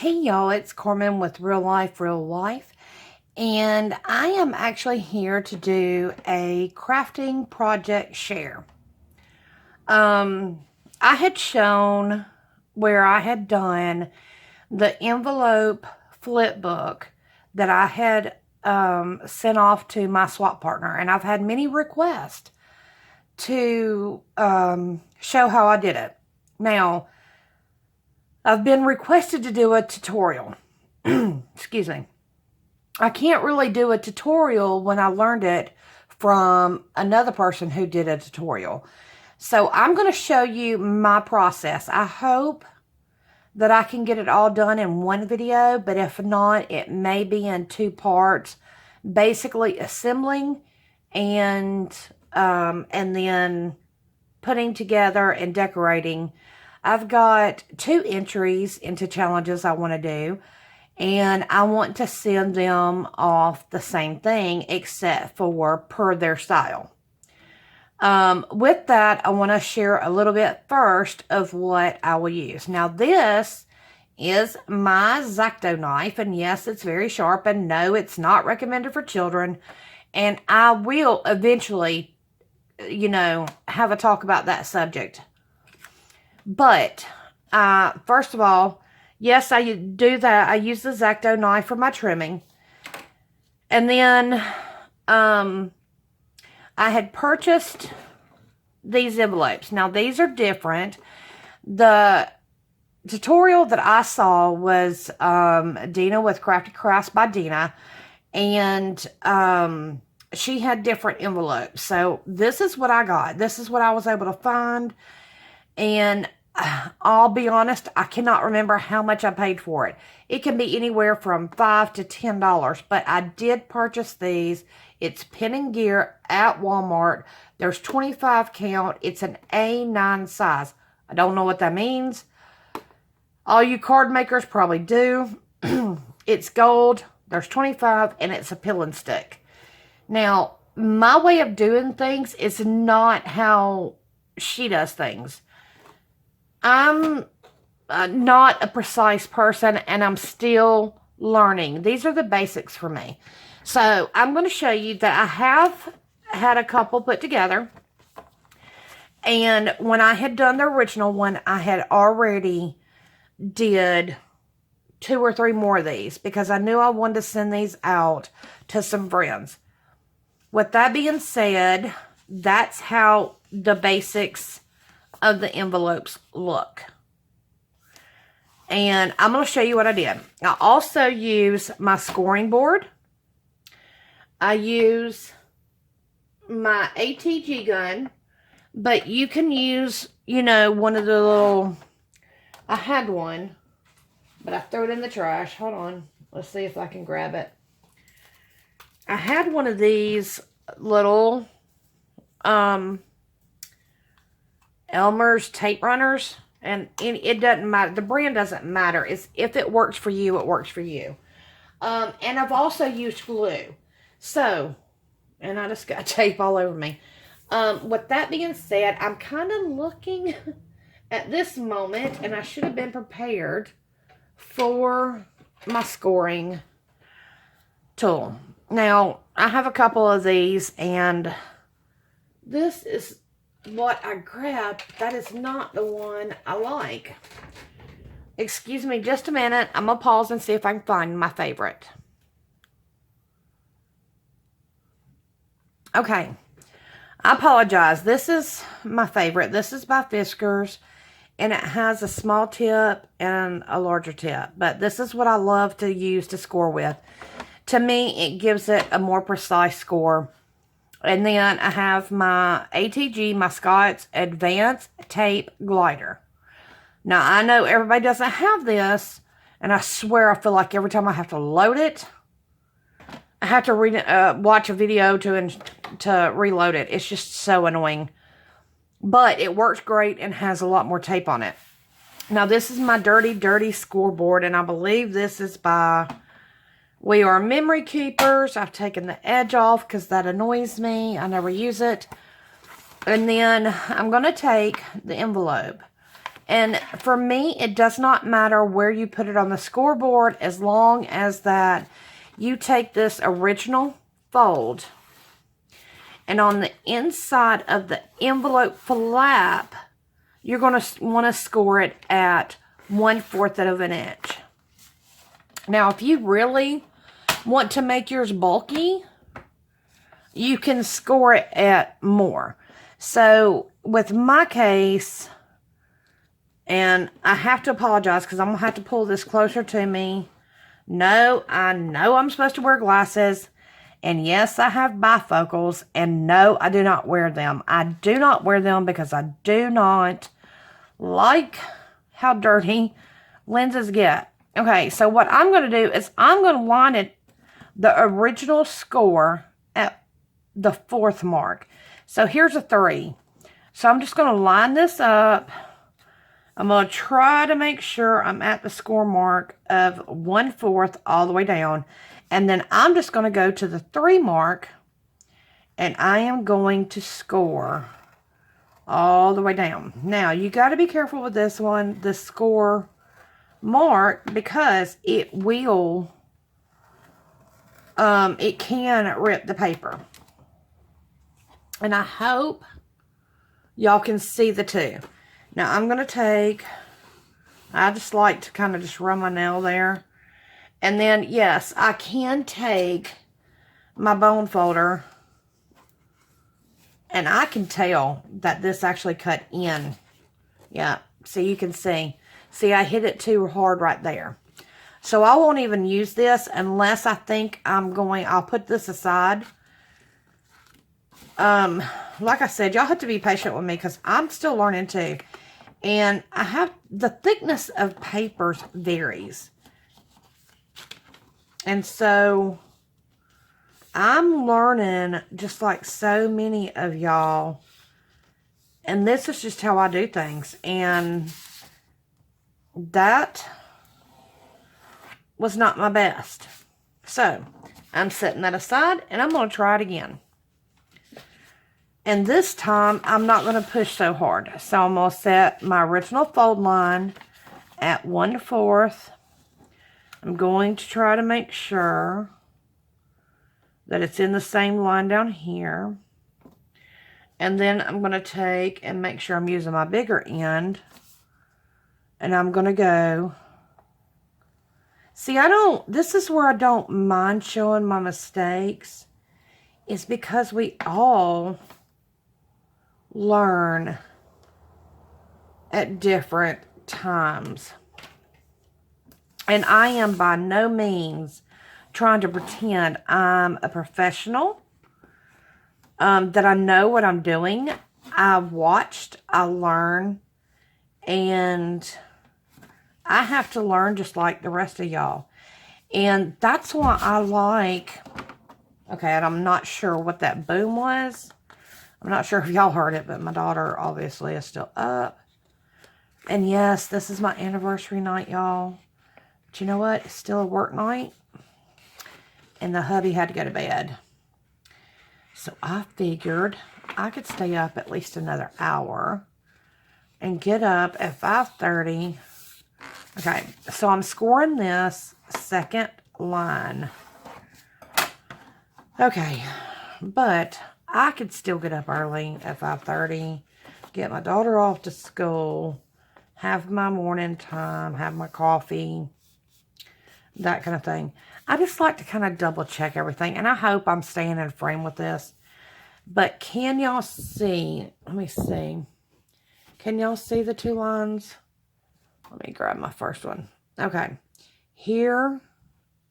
Hey y'all, it's Corman with Real Life, Real Life, and I am actually here to do a crafting project share. I had shown where I had done the envelope flip book that I had sent off to my swap partner, and I've had many requests to show how I did it. Now, I've been requested to do a tutorial. Excuse me. I can't really do a tutorial when I learned it from another person who did a tutorial. So I'm going to show you my process. I hope that I can get it all done in one video, but if not, it may be in two parts. Basically assembling and then putting together and decorating. I've got 2 entries into challenges I want to do, and I want to send them off the same thing except for per their style. With that, I want to share a little bit first of what I will use. Now, this is my X-Acto knife, and yes, it's very sharp, and no, it's not recommended for children, and I will eventually, have a talk about that subject. But, first of all, yes, I do that. I use the X-Acto knife for my trimming. And then, I had purchased these envelopes. Now, these are different. The tutorial that I saw was, Dina with Crafty Crafts by Dina. And, she had different envelopes. So, this is what I got. This is what I was able to find. And I'll be honest, I cannot remember how much I paid for it. It can be anywhere from $5 to $10, but I did purchase these. It's Pen & Gear at Walmart. There's 25 count. It's an A9 size. I don't know what that means. All you card makers probably do. It's gold. There's 25, and it's a pill and stick. Now, my way of doing things is not how she does things. I'm not a precise person, and I'm still learning. These are the basics for me. So I'm going to show you that I have had a couple put together. And when I had done the original one, I had already did 2 or 3 more of these because I knew I wanted to send these out to some friends. With that being said, that's how the basics of the envelopes look. And I'm going to show you what I did. I also use my scoring board. I use my ATG gun, but you can use, one of the little, I had one, but I threw it in the trash. Hold on. Let's see if I can grab it. I had one of these little, Elmer's tape runners, and it doesn't matter. The brand doesn't matter. It's if it works for you, it works for you. And I've also used glue. So, and I just got tape all over me. With that being said, I'm kind of looking at this moment, and I should have been prepared for my scoring tool. Now, I have a couple of these, and this is what I grabbed. That is not the one I like. Excuse me just a minute. I'm going to pause and see if I can find my favorite. Okay. I apologize. This is my favorite. This is by Fiskars, and it has a small tip and a larger tip. But this is what I love to use to score with. To me, it gives it a more precise score. And then I have my ATG, my Scott's Advanced Tape Glider. Now, I know everybody doesn't have this, and I swear I feel like every time I have to load it, I have to watch a video to reload it. It's just so annoying. But it works great and has a lot more tape on it. Now, this is my Dirty Dirty scoreboard, and I believe this is by We Are Memory Keepers. I've taken the edge off because that annoys me. I never use it. And then I'm going to take the envelope. And for me, it does not matter where you put it on the scoreboard, as long as that you take this original fold, and on the inside of the envelope flap, you're going to want to score it at 1/4 of an inch. Now, if you really want to make yours bulky, you can score it at more. So, with my case, and I have to apologize because I'm going to have to pull this closer to me. No, I know I'm supposed to wear glasses. And yes, I have bifocals. And no, I do not wear them. I do not wear them because I do not like how dirty lenses get. Okay, so what I'm going to do is I'm going to line it, the original score, at the 4th mark. So here's a 3. So I'm just going to line this up. I'm going to try to make sure I'm at the score mark of 1/4 all the way down. And then I'm just going to go to the 3 mark. And I am going to score all the way down. Now, you got to be careful with this one, the score mark, because it will, it can rip the paper. And I hope y'all can see the two. Now, I'm going to take, I just like to kind of just run my nail there. And then, yes, I can take my bone folder, and I can tell that this actually cut in. Yeah, so you can see. See, I hit it too hard right there. So I won't even use this unless I think I'll put this aside. Like I said, y'all have to be patient with me because I'm still learning too. And the thickness of papers varies. And so I'm learning just like so many of y'all. And this is just how I do things. And that was not my best. So I'm setting that aside and I'm going to try it again. And this time, I'm not going to push so hard. So I'm going to set my original fold line at 1/4. I'm going to try to make sure that it's in the same line down here. And then I'm going to take and make sure I'm using my bigger end. And I'm going to go. See, this is where I don't mind showing my mistakes. It's because we all learn at different times. And I am by no means trying to pretend I'm a professional, that I know what I'm doing. I've watched, I learn, and I have to learn just like the rest of y'all. And that's why I like, okay, and I'm not sure what that boom was. I'm not sure if y'all heard it, but my daughter obviously is still up. And yes, this is my anniversary night, y'all. But you know what? It's still a work night. And the hubby had to go to bed. So I figured I could stay up at least another hour and get up at 5:30. Okay, so I'm scoring this second line. Okay, but I could still get up early at 5:30, get my daughter off to school, have my morning time, have my coffee, that kind of thing. I just like to kind of double check everything, and I hope I'm staying in frame with this. But can y'all see? Let me see. Can y'all see the two lines? Let me grab my first one. Okay. Here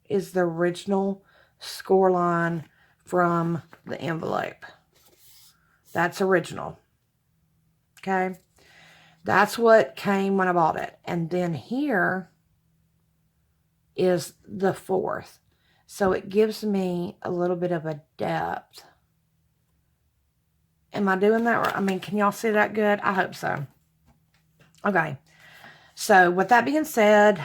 is the original score line from the envelope. That's original. Okay. That's what came when I bought it. And then here is the 4th. So it gives me a little bit of a depth. Am I doing that right? I mean, can y'all see that good? I hope so. Okay. So with that being said,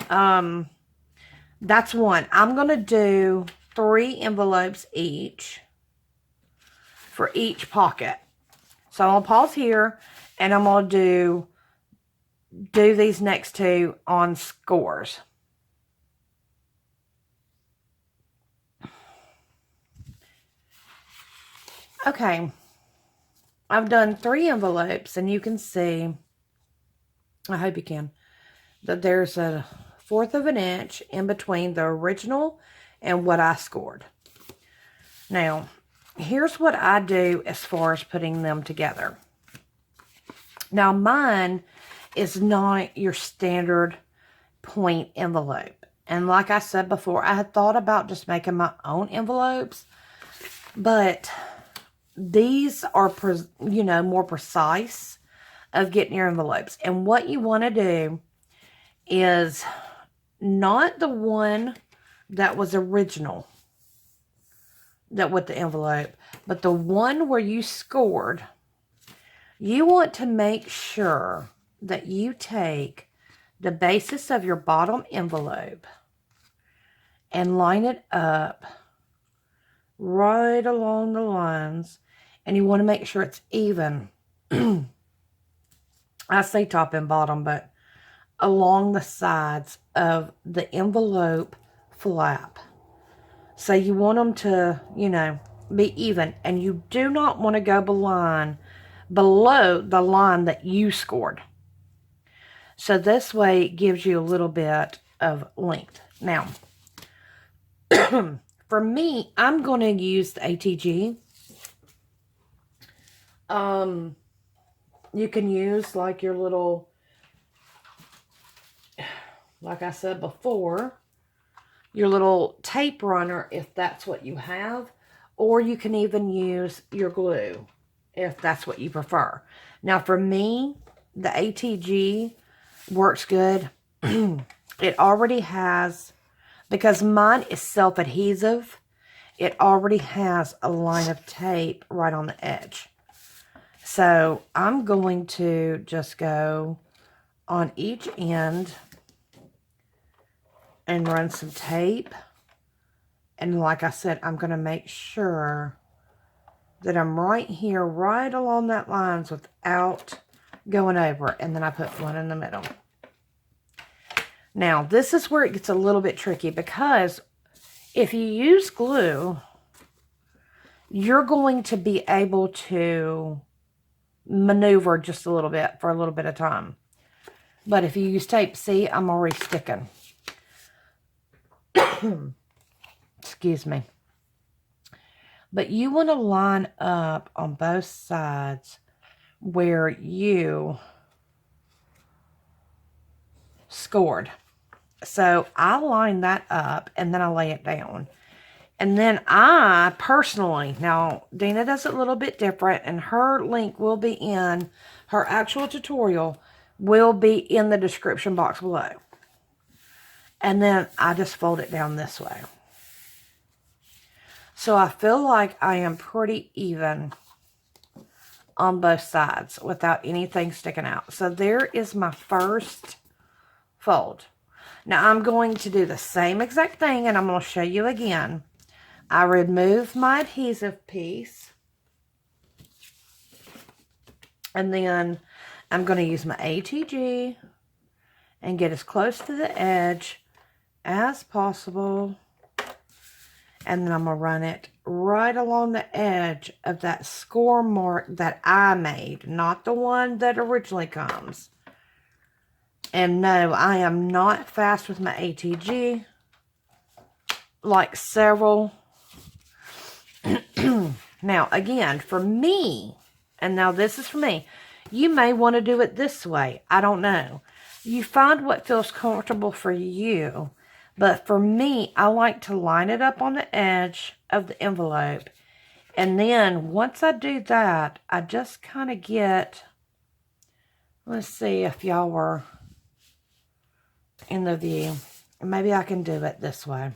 that's one. I'm going to do 3 envelopes each for each pocket. So I'm going to pause here and I'm going to do do these next two on scores. Okay, I've done 3 envelopes, and you can see, I hope you can, that there's a 1/4 of an inch in between the original and what I scored. Now, here's what I do as far as putting them together. Now, mine is not your standard point envelope. And like I said before, I had thought about just making my own envelopes, but these are, more precise of getting your envelopes. And what you want to do is not the one that was original, that with the envelope, but the one where you scored. You want to make sure that you take the basis of your bottom envelope and line it up right along the lines, and you want to make sure it's even. I say top and bottom, but along the sides of the envelope flap. So you want them to, be even, and you do not want to go below the line that you scored. So this way it gives you a little bit of length. Now, for me, I'm going to use the ATG. You can use like your little, like I said before, your little tape runner if that's what you have, or you can even use your glue if that's what you prefer. Now for me, the ATG works good. It already has, because mine is self-adhesive, it already has a line of tape right on the edge. So I'm going to just go on each end and run some tape. And like I said, I'm going to make sure that I'm right here, right along that lines without going over it. And then I put one in the middle. Now, this is where it gets a little bit tricky, because if you use glue, you're going to be able to maneuver just a little bit for a little bit of time. But if you use tape, see, I'm already sticking. Excuse me. But you want to line up on both sides where you scored. So I line that up and then I lay it down. And then I personally, now Dina does it a little bit different, and her link will be in, her actual tutorial will be in the description box below. And then I just fold it down this way. So I feel like I am pretty even on both sides without anything sticking out. So there is my first fold. Now I'm going to do the same exact thing, and I'm going to show you again. I remove my adhesive piece, and then I'm going to use my ATG and get as close to the edge as possible. And then I'm going to run it right along the edge of that score mark that I made, not the one that originally comes. And no, I am not fast with my ATG, like several. Now, again, for me, and now this is for me, you may want to do it this way. I don't know. You find what feels comfortable for you. But for me, I like to line it up on the edge of the envelope. And then once I do that, I just kind of get, let's see if y'all were in the view. Maybe I can do it this way.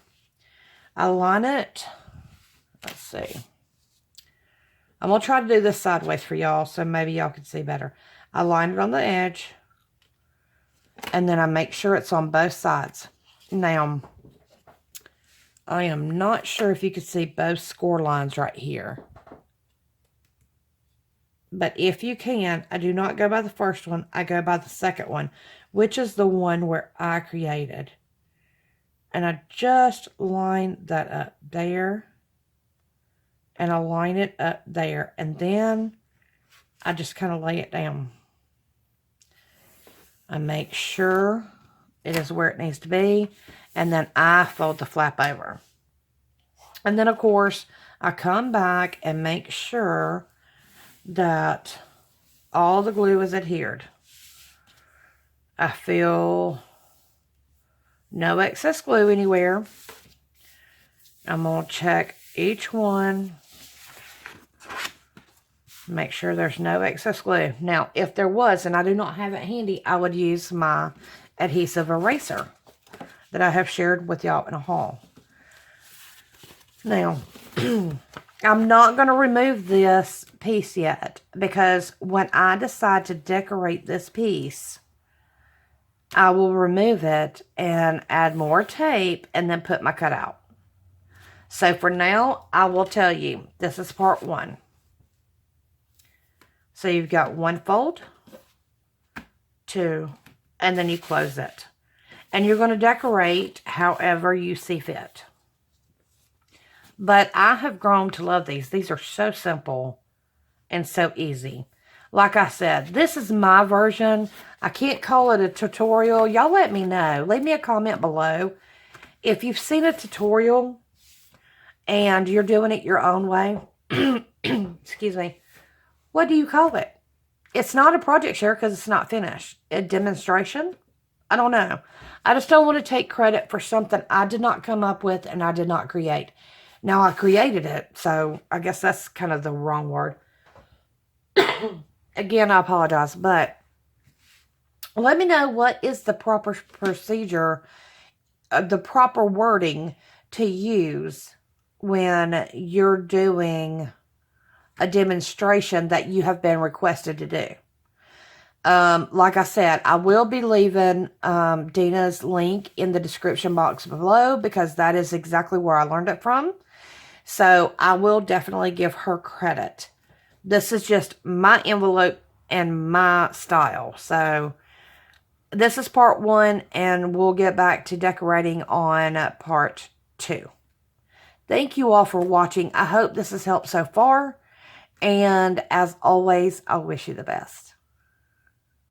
I line it, let's see. I'm going to try to do this sideways for y'all, so maybe y'all can see better. I line it on the edge, and then I make sure it's on both sides. Now, I am not sure if you can see both score lines right here. But if you can, I do not go by the first one. I go by the second one, which is the one where I created. And I just line that up there. And I line it up there. And then I just kind of lay it down. I make sure it is where it needs to be. And then I fold the flap over. And then, of course, I come back and make sure that all the glue is adhered. I feel no excess glue anywhere. I'm going to check each one. Make sure there's no excess glue. Now, if there was, and I do not have it handy, I would use my adhesive eraser that I have shared with y'all in a haul. Now, I'm not going to remove this piece yet, because when I decide to decorate this piece, I will remove it and add more tape and then put my cutout. So for now, I will tell you, this is part one. So you've got one fold, two, and then you close it. And you're going to decorate however you see fit. But I have grown to love these. These are so simple and so easy. Like I said, this is my version. I can't call it a tutorial. Y'all let me know. Leave me a comment below. If you've seen a tutorial and you're doing it your own way, excuse me, what do you call it? It's not a project share because it's not finished. A demonstration? I don't know. I just don't want to take credit for something I did not come up with and I did not create. Now, I created it, so I guess that's kind of the wrong word. Again, I apologize, but let me know what is the proper procedure, the proper wording to use when you're doing a demonstration that you have been requested to do. Like I said, I will be leaving Dina's link in the description box below, because that is exactly where I learned it from. So I will definitely give her credit. This is just my envelope and my style. So this is part one, and we'll get back to decorating on part two. Thank you all for watching. I hope this has helped so far. And as always, I wish you the best.